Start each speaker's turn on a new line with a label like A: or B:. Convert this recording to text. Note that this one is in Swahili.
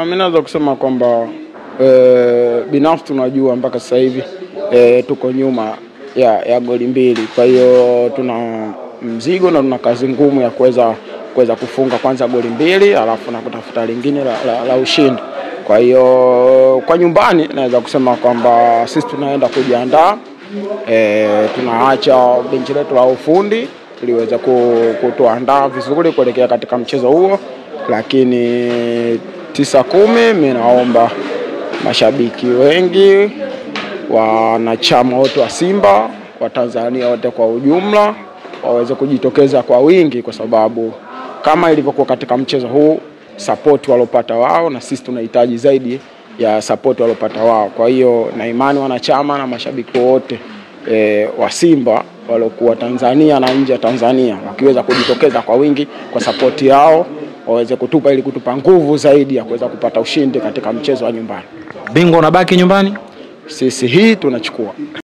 A: Mimi naweza kusema kwamba binafsi tunajua mpaka sasa hivi tuko nyuma ya goli mbili. Kwa hiyo tuna mzigo na tuna kazi ngumu ya kuweza kufunga kwanza goli mbili alafu na kutafuta lingine la ushindi. Kwa hiyo kwa nyumbani naweza kusema kwamba sisi tunaenda kujiandaa, tunaacha benchi letu la ufundi liweze kutuandaa vizuri kuelekea katika mchezo huo. Lakini 9-10 mimi naomba mashabiki wengi, wanachama wote wa Simba, wa Tanzania wote kwa ujumla waweze kujitokeza kwa wingi, kwa sababu kama ilivyokuwa katika mchezo huu support walopata wao na sisi tunahitaji zaidi ya support walopata wao. Kwa hiyo na imani wanachama na mashabiki wote wa Simba walokuwa Tanzania na nje ya Tanzania wakiweza kujitokeza kwa wingi kwa support yao, waweze kutupa ili kutupa nguvu zaidi ya kuweza kupata ushindi katika mchezo wa nyumbani.
B: Bingwa unabaki nyumbani?
A: Sisi hii tunachukua.